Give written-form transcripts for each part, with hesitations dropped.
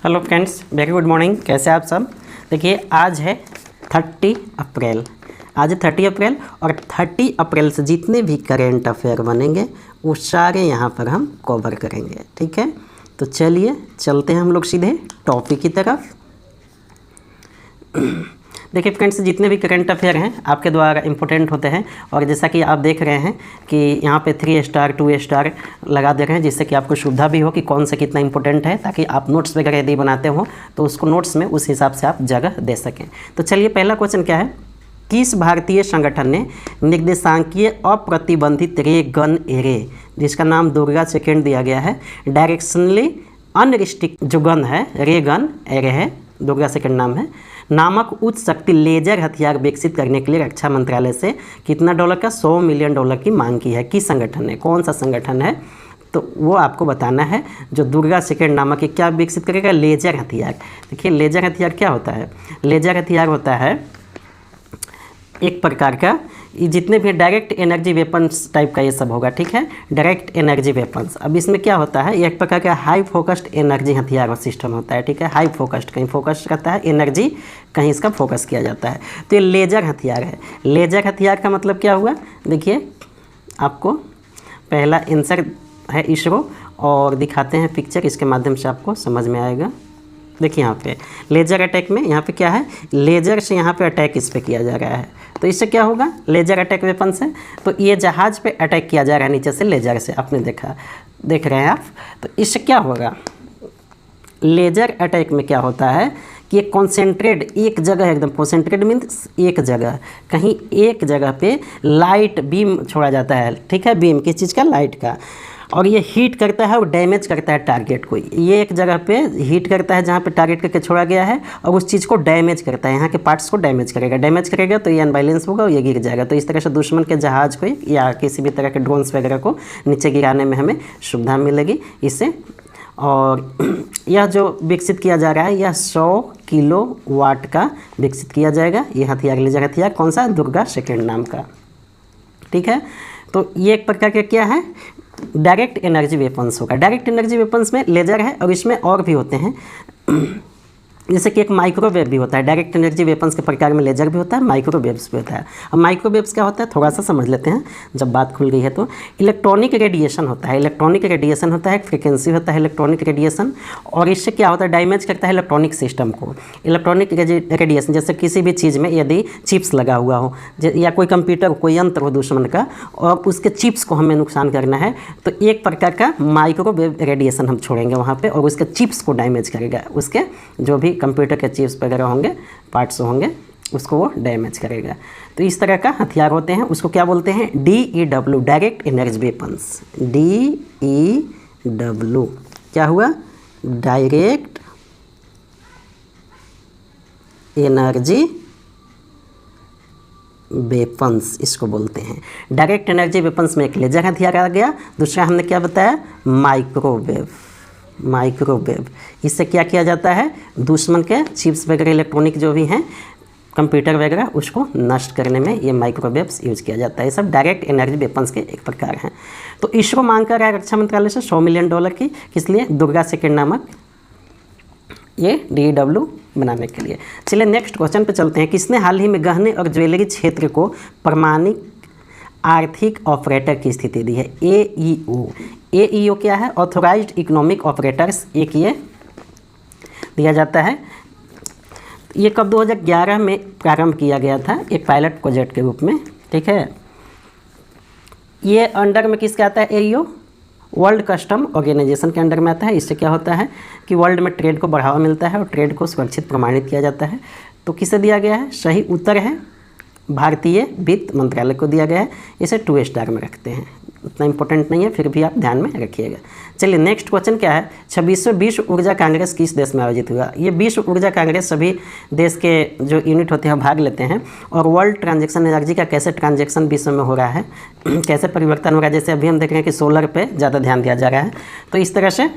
Hello friends, very good morning. कैसे आप सब? देखिए, आज है 30 अप्रैल। आज है 30 अप्रैल और 30 अप्रैल से जितने भी करेंट अफेयर बनेंगे वो सारे यहाँ पर हम कवर करेंगे। ठीक है, तो चलिए चलते हैं हम लोग सीधे टॉपिक की तरफ। देखिए फ्रेंड्स, जितने भी करंट अफेयर हैं आपके द्वारा इम्पोर्टेंट होते हैं और जैसा कि आप देख रहे हैं कि यहाँ पे 3 स्टार 2 स्टार लगा दे रहे हैं, जिससे कि आपको सुविधा भी हो कि कौन सा कितना इंपॉर्टेंट है, ताकि आप नोट्स वगैरह यदि बनाते हो तो उसको नोट्स में उस हिसाब से आप जगह दे सकें। तो चलिए, पहला क्वेश्चन क्या है? किस भारतीय संगठन ने निर्देशांकीय अप्रतिबंधित रे गन एरे, जिसका नाम दुर्गा सेकेंड दिया गया है, डायरेक्शनली अनरिस्ट्रिक्ट जो गन है, रे गन एरे है, दुर्गा सेकेंड नाम है, नामक उच्च शक्ति लेजर हथियार विकसित करने के लिए रक्षा मंत्रालय से कितना डॉलर का $100 मिलियन की मांग की है? किस संगठन ने, कौन सा संगठन है? तो वो आपको बताना है। जो दुर्गा सेकेंड नामक क्या विकसित करेगा? लेजर हथियार। देखिए, लेजर हथियार क्या होता है? लेजर हथियार होता है एक प्रकार का, जितने भी डायरेक्ट एनर्जी वेपन्स टाइप का ये सब होगा। ठीक है, डायरेक्ट एनर्जी वेपन्स। अब इसमें क्या होता है, एक प्रकार का हाई फोकस्ड एनर्जी हथियार और सिस्टम होता है। ठीक है, हाई फोकस्ड, कहीं फोकस करता है एनर्जी, कहीं इसका फोकस किया जाता है। तो ये लेजर हथियार है। लेजर हथियार का मतलब क्या हुआ? देखिए, आपको पहला आंसर है इसरो, और दिखाते हैं पिक्चर, इसके माध्यम से आपको समझ में आएगा। देखिए यहाँ पे लेजर अटैक में, यहाँ पे क्या है, लेजर से यहाँ पे अटैक इस पे किया जा रहा है। तो इससे क्या होगा? लेजर अटैक वेपन से तो ये जहाज़ पे अटैक किया जा रहा है नीचे से लेजर से, आपने देख रहे हैं आप। तो इससे क्या होगा? लेजर अटैक में क्या होता है कि ये कॉन्सेंट्रेट एक जगह, एकदम कॉन्सेंट्रेट मीन्स एक जगह, कहीं एक जगह पे लाइट बीम छोड़ा जाता है। ठीक है, बीम किस चीज़ का? लाइट का। और ये हीट करता है और डैमेज करता है टारगेट को। ये एक जगह पे हीट करता है जहाँ पे टारगेट करके छोड़ा गया है, और उस चीज़ को डैमेज करता है, यहाँ के पार्ट्स को डैमेज करेगा तो ये अनबैलेंस होगा और ये गिर जाएगा। तो इस तरह से दुश्मन के जहाज़ को या किसी भी तरह के ड्रोन्स वगैरह को नीचे गिराने में हमें सुविधा मिलेगी इससे। और यह जो विकसित किया जा रहा है, यह 100 किलोवाट का विकसित किया जाएगा। ये हथियार, लेजर हथियार, कौन सा? दुर्गा सेकेंड नाम का। ठीक है, तो ये एक प्रकार का क्या है? डायरेक्ट एनर्जी वेपन्स होगा। डायरेक्ट एनर्जी वेपन्स में लेजर है और इसमें और भी होते हैं, जैसे कि एक माइक्रोवेव भी होता है। डायरेक्ट एनर्जी वेपन्स के प्रकार में लेजर भी होता है, माइक्रोवेव्स भी होता है। अब माइक्रोवेव्स क्या होता है, थोड़ा सा समझ लेते हैं जब बात खुल गई है। तो इलेक्ट्रॉनिक रेडिएशन होता है। इलेक्ट्रॉनिक रेडिएशन होता है, एक फ्रिक्वेंसी होता है इलेक्ट्रॉनिक रेडिएशन, और इससे क्या होता है? डैमेज करता है इलेक्ट्रॉनिक सिस्टम को। इलेक्ट्रॉनिक रेडिएशन जैसे किसी भी चीज़ में यदि चिप्स लगा हुआ हो, या कोई कंप्यूटर, कोई यंत्र हो दुश्मन का, और उसके चिप्स को हमें नुकसान करना है, तो एक प्रकार का माइक्रोवेव रेडिएशन हम छोड़ेंगे वहाँ पर, और उसके चिप्स को डैमेज करेगा। उसके जो भी कंप्यूटर के चिप्स वगैरह होंगे, पार्ट्स होंगे, उसको वो डैमेज करेगा। तो इस तरह का हथियार होते हैं। उसको क्या बोलते हैं? DEW, direct energy weapons. DEW क्या हुआ? डायरेक्ट एनर्जी वेपन्स इसको बोलते हैं। डायरेक्ट एनर्जी वेपन्स में एक लेजर हथियार आ गया, दूसरा हमने क्या बताया? माइक्रोवेव। इससे क्या किया जाता है? दुश्मन के चिप्स वगैरह, इलेक्ट्रॉनिक जो भी हैं, कंप्यूटर वगैरह, उसको नष्ट करने में ये माइक्रोवेव्स यूज़ किया जाता है। ये सब डायरेक्ट एनर्जी वेपन्स के एक प्रकार हैं। तो इसरो मांग कर रहा है रक्षा मंत्रालय से $100 मिलियन की, किस लिए? दुर्गा सेकेंड नामक ये DEW बनाने के लिए। चलिए नेक्स्ट क्वेश्चन पे चलते हैं। किसने हाल ही में गहने और ज्वेलरी क्षेत्र को प्रमाणिक आर्थिक ऑपरेटर की स्थिति दी है? AEO क्या है? ऑथोराइज्ड इकोनॉमिक ऑपरेटर्स, एक ये दिया जाता है। ये कब 2011 में प्रारंभ किया गया था, एक पायलट प्रोजेक्ट के रूप में। ठीक है, ये अंडर में किसके आता है? AEO, वर्ल्ड कस्टम ऑर्गेनाइजेशन के अंडर में आता है। इससे क्या होता है कि वर्ल्ड में ट्रेड को बढ़ावा मिलता है और ट्रेड को सुरक्षित प्रमाणित किया जाता है। तो किसे दिया गया है? सही उत्तर है भारतीय वित्त मंत्रालय को दिया गया है। इसे 2 स्टार में रखते हैं, उतना इंपॉर्टेंट नहीं है, फिर भी आप ध्यान में रखिएगा। चलिए नेक्स्ट क्वेश्चन क्या है? 26वें विश्व ऊर्जा कांग्रेस किस देश में आयोजित हुआ? ये विश्व ऊर्जा कांग्रेस सभी देश के जो यूनिट होते हैं भाग लेते हैं। और वर्ल्ड ट्रांजैक्शन एनर्जी का कैसे ट्रांजैक्शन विश्व में हो रहा है, कैसे परिवर्तन हो रहा है, जैसे अभी हम देख रहे हैं कि सोलर पे ज़्यादा ध्यान दिया जा रहा है, तो इस तरह से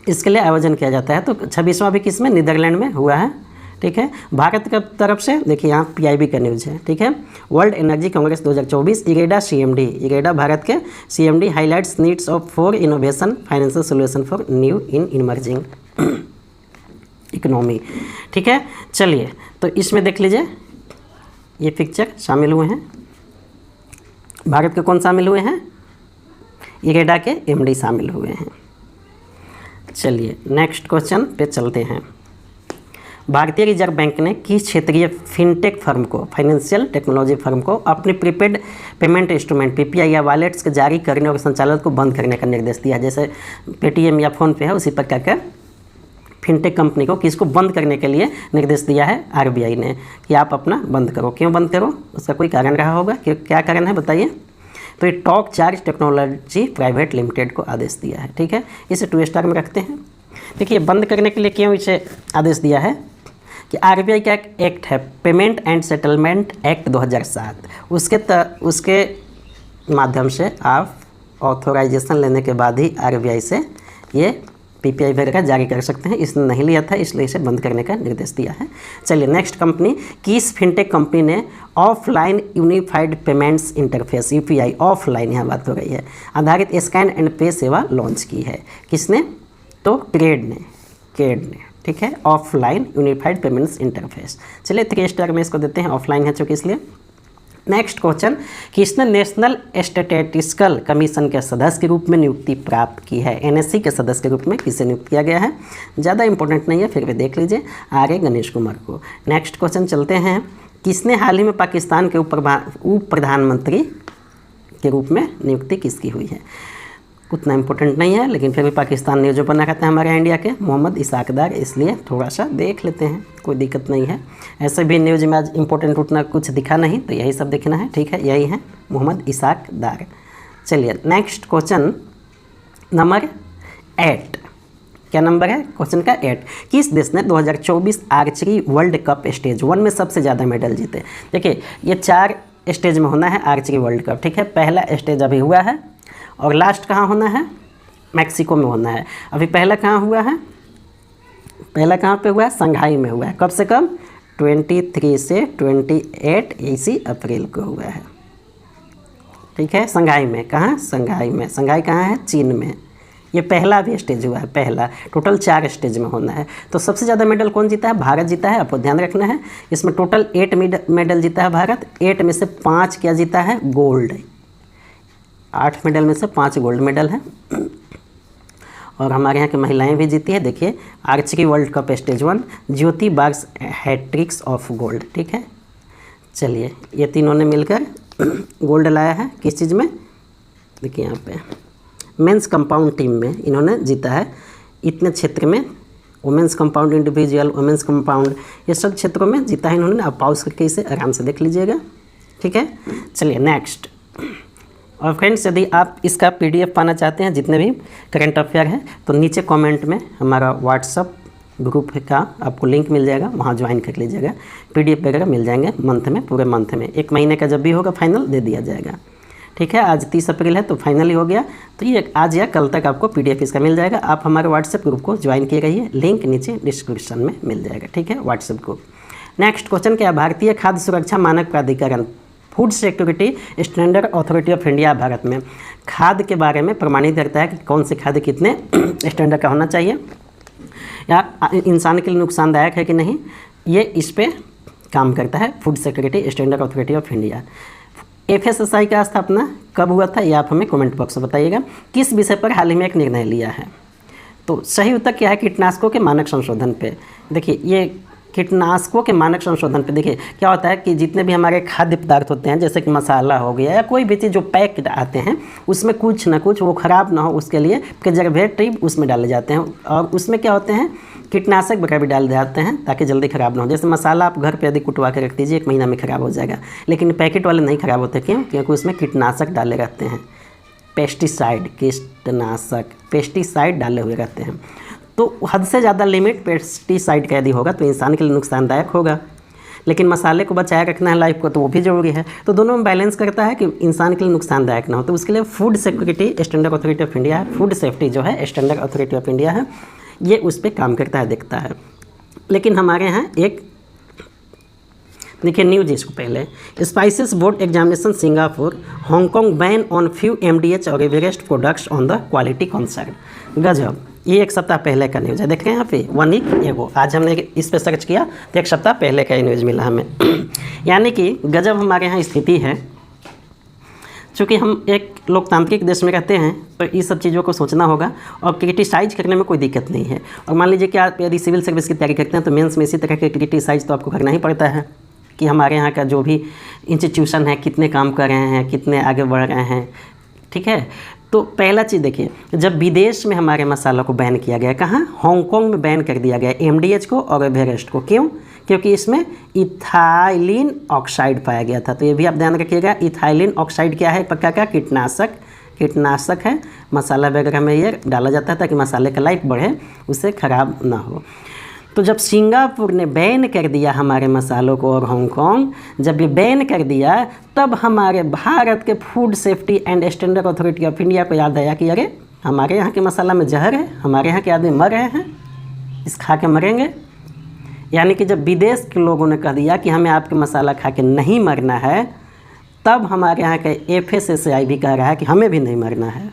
इसके लिए आयोजन किया जाता है। तो 26वां भी किस में? नीदरलैंड में हुआ है। ठीक है, भारत की तरफ से देखिए यहाँ PIB का न्यूज़ है। ठीक है, world energy Congress 2024, IREDA CMD, IREDA Bharat के CMD highlights needs of for innovation financial solution for new in emerging. Economy. ठीक है, चलिए तो इसमें देख लीजिए ये पिक्चर शामिल हुए हैं, भारत के कौन शामिल हुए हैं, इरेडा के एमडी शामिल हुए हैं। चलिए नेक्स्ट क्वेश्चन पे चलते हैं। भारतीय रिजर्व बैंक ने किस क्षेत्रीय फिनटेक फर्म को, फाइनेंशियल टेक्नोलॉजी फर्म को अपने प्रीपेड पेमेंट इंस्ट्रूमेंट पीपीआई या वॉलेट्स के जारी करने और संचालन को बंद करने का निर्देश दिया? जैसे पेटीएम या फ़ोनपे है उसी प्रकार का फिनटेक कंपनी को किसको बंद करने के लिए निर्देश दिया है? आरबीआई ने, कि आप अपना बंद करो। क्यों बंद करो? उसका कोई कारण रहा होगा, कि क्या कारण है बताइए? तो ये talk charge technology private limited को आदेश दिया है। ठीक है, इसे 2 स्टार में रखते हैं। देखिए बंद करने के लिए क्यों इसे आदेश दिया है कि आरबीआई का एक एक्ट है, पेमेंट एंड सेटलमेंट एक्ट 2007, उसके माध्यम से आप ऑथोराइजेशन लेने के बाद ही आरबीआई से ये पीपीआई वगैरह जारी कर सकते हैं। इसने नहीं लिया था, इसलिए इसे बंद करने का निर्देश दिया है। चलिए नेक्स्ट कंपनी, किस फिनटेक कंपनी ने offline unified payments interface UPI, offline यहाँ बात हो रही है, आधारित स्कैन एंड पे सेवा लॉन्च की है? किसने? तो क्रेड ने। ठीक है, ऑफलाइन यूनिफाइड पेमेंट्स इंटरफेस। चलिए 3 स्टार में इसको देते हैं, ऑफलाइन है चूँकि इसलिए। नेक्स्ट क्वेश्चन, किसने नेशनल स्टैटिस्टिकल कमीशन के सदस्य के रूप में नियुक्ति प्राप्त की है? एनएससी के सदस्य के रूप में किसे नियुक्त किया गया है? ज़्यादा इंपॉर्टेंट नहीं है, फिर भी देख लीजिए, आगे गणेश कुमार को। नेक्स्ट क्वेश्चन चलते हैं, किसने हाल ही में पाकिस्तान के उप प्रधानमंत्री के रूप में नियुक्ति किसकी हुई है? उतना इंपॉर्टेंट नहीं है, लेकिन फिर भी पाकिस्तान ने जो बना रहता है हमारे इंडिया के, मोहम्मद इसाक डार, इसलिए थोड़ा सा देख लेते हैं, कोई दिक्कत नहीं है। ऐसे भी न्यूज में आज इंपॉर्टेंट उतना कुछ दिखा नहीं, तो यही सब देखना है। ठीक है, यही है मोहम्मद इसाक डार। चलिए नेक्स्ट क्वेश्चन नंबर 8। क्या नंबर है क्वेश्चन का? 8। किस देश ने 2024 आर्चरी वर्ल्ड कप स्टेज 1 में सबसे ज़्यादा मेडल जीते? देखिए ये 4 स्टेज में होना है आर्चरी वर्ल्ड कप। ठीक है, पहला स्टेज अभी हुआ है और लास्ट कहाँ होना है? मैक्सिको में होना है। अभी पहला कहाँ हुआ है? पहला कहाँ पे हुआ है? संघाई में हुआ है। कब से कब? 23 से 28 इसी अप्रैल को हुआ है। ठीक है, संघाई में। कहाँ? संघाई में। संघाई कहाँ है? चीन में। ये पहला भी स्टेज हुआ है, पहला। टोटल 4 स्टेज में होना है। तो सबसे ज़्यादा मेडल कौन जीता है? भारत जीता है, आपको ध्यान रखना है। इसमें टोटल 8 मेडल जीता है भारत। 8 में से 5 क्या जीता है? गोल्ड। 8 मेडल में से 5 गोल्ड मेडल है। और हमारे यहाँ की महिलाएं भी जीती है। देखिए archery world cup stage 1, Jyoti bags hattricks of gold. ठीक है, चलिए ये तीनों ने मिलकर गोल्ड लाया है। किस चीज़ में? देखिए यहाँ पे मेंस कंपाउंड टीम में इन्होंने जीता है। इतने क्षेत्र में women's compound, individual women's compound, ये सब क्षेत्रों में जीता है इन्होंने। आप पॉज करके इसे आराम से देख लीजिएगा। ठीक है, चलिए नेक्स्ट। और फ्रेंड्स यदि आप इसका पीडीएफ पाना चाहते हैं जितने भी करंट अफेयर है, तो नीचे कमेंट में हमारा व्हाट्सअप ग्रुप का आपको लिंक मिल जाएगा, वहाँ ज्वाइन कर लीजिएगा। पीडीएफ वगैरह मिल जाएंगे मंथ में, पूरे मंथ में। 1 महीने का जब भी होगा फाइनल दे दिया जाएगा। ठीक है, आज 30 अप्रैल है तो फाइनल ही हो गया। तो ये आज या कल तक आपको पीडीएफ इसका मिल जाएगा। आप हमारे व्हाट्सएप ग्रुप को ज्वाइन किए रहिए, लिंक नीचे डिस्क्रिप्शन में मिल जाएगा। ठीक है, व्हाट्सएप ग्रुप। नेक्स्ट क्वेश्चन क्या? भारतीय खाद्य सुरक्षा मानक प्राधिकरण, food security standard authority of India Bharat में खाद्य के बारे में प्रमाणित करता है कि कौन से खाद्य कितने स्टैंडर्ड का होना चाहिए या इंसान के लिए नुकसानदायक है कि नहीं, ये इस पे काम करता है food security standard authority of India. FSSI का स्थापना कब हुआ था, ये आप हमें कमेंट बॉक्स में बताइएगा। किस विषय पर हाल ही में एक निर्णय लिया है? तो सही उत्तर क्या है? कीटनाशकों के मानक संशोधन पे। देखिए ये कीटनाशकों के मानक संशोधन पे देखिए क्या होता है कि जितने भी हमारे खाद्य पदार्थ होते हैं, जैसे कि मसाला हो गया या कोई भी चीज़ जो पैक्ड आते हैं, उसमें कुछ ना कुछ वो ख़राब ना हो उसके लिए प्रिजर्वेटिव उसमें डाले जाते हैं। और उसमें क्या होते हैं? कीटनाशक वगैरह भी डाल जाते हैं ताकि जल्दी ख़राब ना हो। जैसे मसाला आप घर पे यदि कुटवा के रख दीजिए 1 महीना में ख़राब हो जाएगा, लेकिन पैकेट वाले नहीं ख़राब होते। क्यों? क्योंकि उसमें कीटनाशक डाले रहते हैं, पेस्टिसाइड, कीटनाशक पेस्टिसाइड डाले हुए रहते हैं। तो हद से ज़्यादा लिमिट पेस्टिसाइड का यदि होगा तो इंसान के लिए नुकसानदायक होगा, लेकिन मसाले को बचाए रखना है लाइफ को, तो वो भी ज़रूरी है। तो दोनों में बैलेंस करता है कि इंसान के लिए नुकसानदायक ना हो। तो उसके लिए food security standard authority of India है, फूड सेफ्टी जो है स्टैंडर्ड अथॉरिटी ऑफ इंडिया है, ये उस पर काम करता है, देखता है। लेकिन हमारे यहाँ एक देखिए न्यूज इसको पहले, spices board examination Singapore, Hong Kong ban on few MDH और Everest products on the quality concern. गजब, ये एक सप्ताह पहले का न्यूज़ है, देख रहे हैं यहाँ पे 1 वीक एगो। आज हमने इस पे सर्च किया तो एक सप्ताह पहले का ही न्यूज़ मिला हमें। यानी कि गजब हमारे यहाँ स्थिति है। चूँकि हम एक लोकतांत्रिक देश में रहते हैं तो इस सब चीज़ों को सोचना होगा और क्रिटिसाइज करने में कोई दिक्कत नहीं है। और मान लीजिए कि आप यदि सिविल सर्विस की तैयारी करते हैं तो मेंस में इसी तरह के क्रिटिसाइज तो आपको करना ही पड़ता है कि हमारे यहाँ का जो भी इंस्टीट्यूशन है कितने काम कर रहे हैं, कितने आगे बढ़ रहे हैं, ठीक है। तो पहला चीज़ देखिए, जब विदेश में हमारे मसाला को बैन किया गया, कहाँ, हांगकांग में बैन कर दिया गया MDH को और एवरेस्ट को। क्यों? क्योंकि इसमें इथाइलिन ऑक्साइड पाया गया था। तो ये भी आप ध्यान रखिएगा, इथाइलिन ऑक्साइड क्या है, एक प्रकार का कीटनाशक है। मसाला वगैरह में ये डाला जाता है ताकि मसाले का लाइफ बढ़े, उससे ख़राब ना हो। तो जब सिंगापुर ने बैन कर दिया हमारे मसालों को और हांगकांग, जब ये बैन कर दिया तब हमारे भारत के food safety and standard authority of India को याद आया कि अरे हमारे यहाँ के मसाला में जहर है, हमारे यहाँ के आदमी मर रहे हैं, इस खा के मरेंगे। यानी कि जब विदेश के लोगों ने कह दिया कि हमें आपके मसाला खा के नहीं मरना है, तब हमारे यहाँ के FSSAI भी कह रहा है कि हमें भी नहीं मरना है।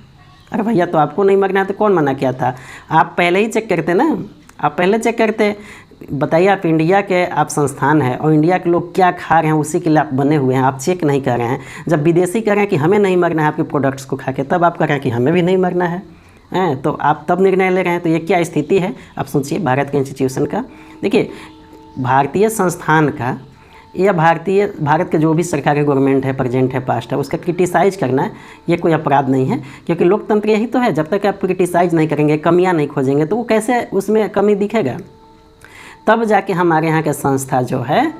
अरे भैया, तो आपको नहीं मरना है तो कौन मना किया था? आप पहले ही चेक करते ना, आप पहले चेक करते। बताइए, आप इंडिया के आप संस्थान है और इंडिया के लोग क्या खा रहे हैं उसी के लिए आप बने हुए हैं, आप चेक नहीं कर रहे हैं। जब विदेशी कह रहे हैं कि हमें नहीं मरना है आपके प्रोडक्ट्स को खा के, तब आप कह रहे हैं कि हमें भी नहीं मरना है। तो आप तब निर्णय ले रहे हैं। तो ये क्या स्थिति है आप सोचिए भारत के इंस्टीट्यूशन का। देखिए, भारतीय संस्थान का या भारत के जो भी सरकारी गवर्नमेंट है, प्रेजेंट है, पास्ट है, उसका क्रिटिसाइज करना ये कोई अपराध नहीं है। क्योंकि लोकतंत्र यही तो है, जब तक आप क्रिटिसाइज नहीं करेंगे, कमियां नहीं खोजेंगे, तो वो कैसे उसमें कमी दिखेगा? तब जाके हमारे यहाँ के संस्था जो है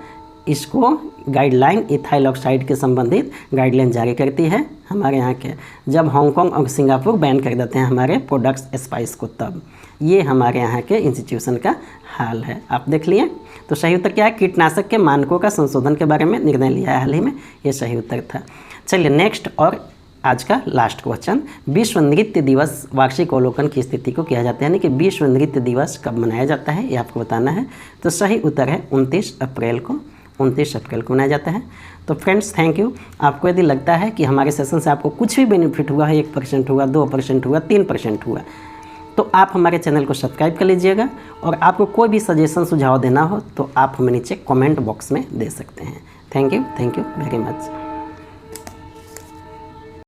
इसको गाइडलाइन, इथाइल ऑक्साइड के संबंधित गाइडलाइन जारी करती है हमारे यहाँ के। जब हांगकांग और सिंगापुर बैन कर देते हैं हमारे प्रोडक्ट्स स्पाइस को, तब ये हमारे यहाँ के इंस्टीट्यूशन का हाल है। आप देख लिए। तो सही उत्तर क्या है? कीटनाशक के मानकों का संशोधन के बारे में निर्णय लिया है हाल ही में, ये सही उत्तर था। चलिए नेक्स्ट और आज का लास्ट क्वेश्चन, विश्व नृत्य दिवस वार्षिक अवलोकन की स्थिति को किया जाता है, यानी कि विश्व नृत्य दिवस कब मनाया जाता है ये आपको बताना है। तो सही उत्तर है 29 अप्रैल को मनाया जाता है। तो फ्रेंड्स, थैंक यू। आपको यदि लगता है कि हमारे सेशन से आपको कुछ भी बेनिफिट हुआ है, 1% हुआ, 2% हुआ, 3% हुआ, तो आप हमारे चैनल को सब्सक्राइब कर लीजिएगा। और आपको कोई भी सजेशन सुझाव देना हो तो आप हमें नीचे कमेंट बॉक्स में दे सकते हैं। Thank you very much.